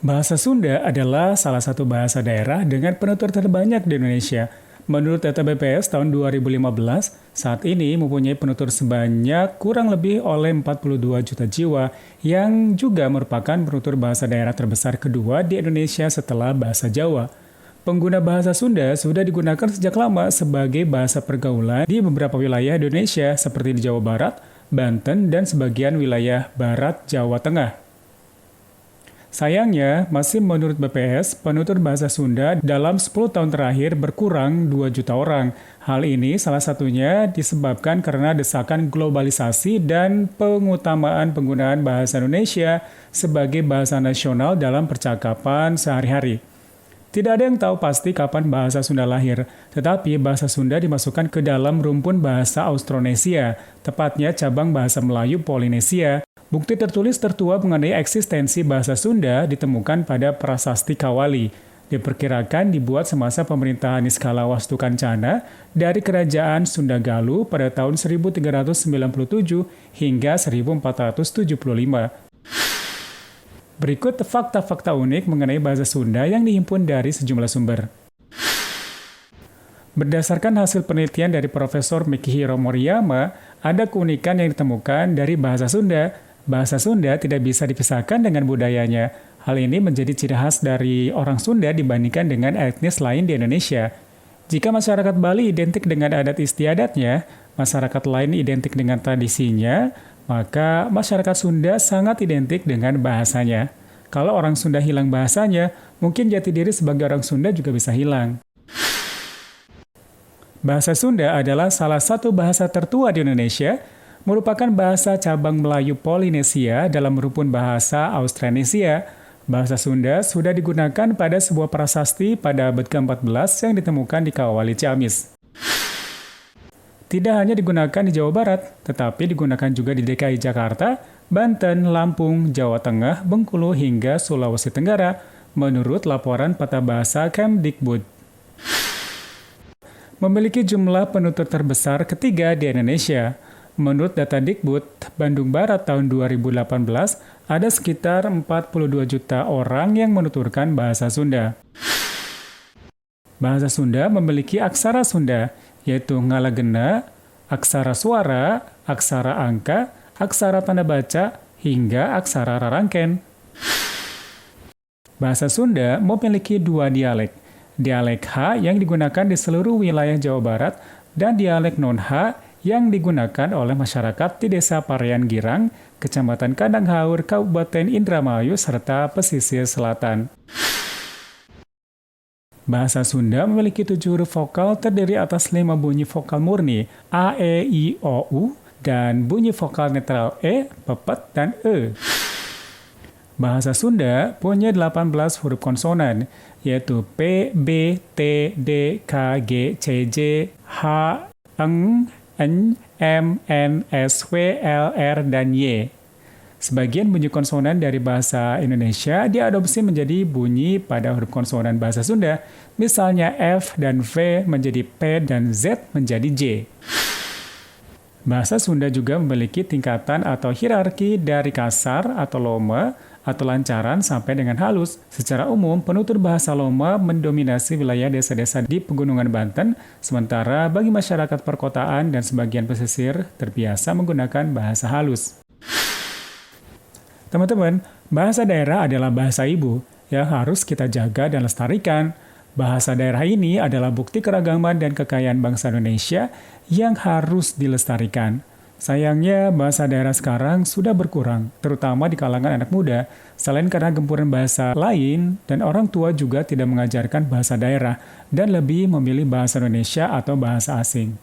Bahasa Sunda adalah salah satu bahasa daerah dengan penutur terbanyak di Indonesia. Menurut data BPS tahun 2015, saat ini mempunyai penutur sebanyak kurang lebih oleh 42 juta jiwa yang juga merupakan penutur bahasa daerah terbesar kedua di Indonesia setelah bahasa Jawa. Pengguna bahasa Sunda sudah digunakan sejak lama sebagai bahasa pergaulan di beberapa wilayah Indonesia seperti di Jawa Barat, Banten, dan sebagian wilayah Barat Jawa Tengah. Sayangnya, masih menurut BPS, penutur bahasa Sunda dalam 10 tahun terakhir berkurang 2 juta orang. Hal ini salah satunya disebabkan karena desakan globalisasi dan pengutamaan penggunaan bahasa Indonesia sebagai bahasa nasional dalam percakapan sehari-hari. Tidak ada yang tahu pasti kapan bahasa Sunda lahir, tetapi bahasa Sunda dimasukkan ke dalam rumpun bahasa Austronesia, tepatnya cabang bahasa Melayu Polinesia. Bukti tertulis tertua mengenai eksistensi bahasa Sunda ditemukan pada Prasasti Kawali. Diperkirakan dibuat semasa pemerintahan Niskala Wastukancana dari Kerajaan Sunda Galuh pada tahun 1397 hingga 1475. Berikut fakta-fakta unik mengenai bahasa Sunda yang dihimpun dari sejumlah sumber. Berdasarkan hasil penelitian dari Profesor Mikihiro Moriyama, ada keunikan yang ditemukan dari bahasa Sunda. Bahasa Sunda tidak bisa dipisahkan dengan budayanya. Hal ini menjadi ciri khas dari orang Sunda dibandingkan dengan etnis lain di Indonesia. Jika masyarakat Bali identik dengan adat istiadatnya, masyarakat lain identik dengan tradisinya, maka masyarakat Sunda sangat identik dengan bahasanya. Kalau orang Sunda hilang bahasanya, mungkin jati diri sebagai orang Sunda juga bisa hilang. Bahasa Sunda adalah salah satu bahasa tertua di Indonesia, merupakan bahasa cabang Melayu Polinesia dalam rumpun bahasa Austronesia. Bahasa Sunda sudah digunakan pada sebuah prasasti pada abad ke-14 yang ditemukan di Kawali Ciamis. Tidak hanya digunakan di Jawa Barat, tetapi digunakan juga di DKI Jakarta, Banten, Lampung, Jawa Tengah, Bengkulu, hingga Sulawesi Tenggara, menurut laporan peta bahasa Kemdikbud. Memiliki jumlah penutur terbesar ketiga di Indonesia. Menurut data Dikbud, Bandung Barat tahun 2018, ada sekitar 42 juta orang yang menuturkan bahasa Sunda. Bahasa Sunda memiliki aksara Sunda, yaitu ngalagena, aksara suara, aksara angka, aksara tanda baca, hingga aksara rarangken. Bahasa Sunda memiliki dua dialek. Dialek H yang digunakan di seluruh wilayah Jawa Barat dan dialek non-H yang digunakan oleh masyarakat di Desa Parean Girang, Kecamatan Kadanghaur, Kabupaten Indramayu, serta pesisir selatan. Bahasa Sunda memiliki 7 huruf vokal terdiri atas 5 bunyi vokal murni, A, E, I, O, U, dan bunyi vokal netral E, pepet, dan E. Bahasa Sunda punya 18 huruf konsonan, yaitu P, B, T, D, K, G, C, J, H, Eng, N, M, N, S, W, L, R, dan Y. Sebagian bunyi konsonan dari bahasa Indonesia diadopsi menjadi bunyi pada huruf konsonan bahasa Sunda, misalnya F dan V menjadi P dan Z menjadi J. Bahasa Sunda juga memiliki tingkatan atau hierarki dari kasar atau loma atau lancaran sampai dengan halus. Secara umum, penutur bahasa Loma mendominasi wilayah desa-desa di pegunungan Banten, sementara bagi masyarakat perkotaan dan sebagian pesisir terbiasa menggunakan bahasa halus. Teman-teman, bahasa daerah adalah bahasa ibu yang harus kita jaga dan lestarikan. Bahasa daerah ini adalah bukti keragaman dan kekayaan bangsa Indonesia yang harus dilestarikan. Sayangnya, bahasa daerah sekarang sudah berkurang, terutama di kalangan anak muda. Selain karena gempuran bahasa lain, dan orang tua juga tidak mengajarkan bahasa daerah, dan lebih memilih bahasa Indonesia atau bahasa asing.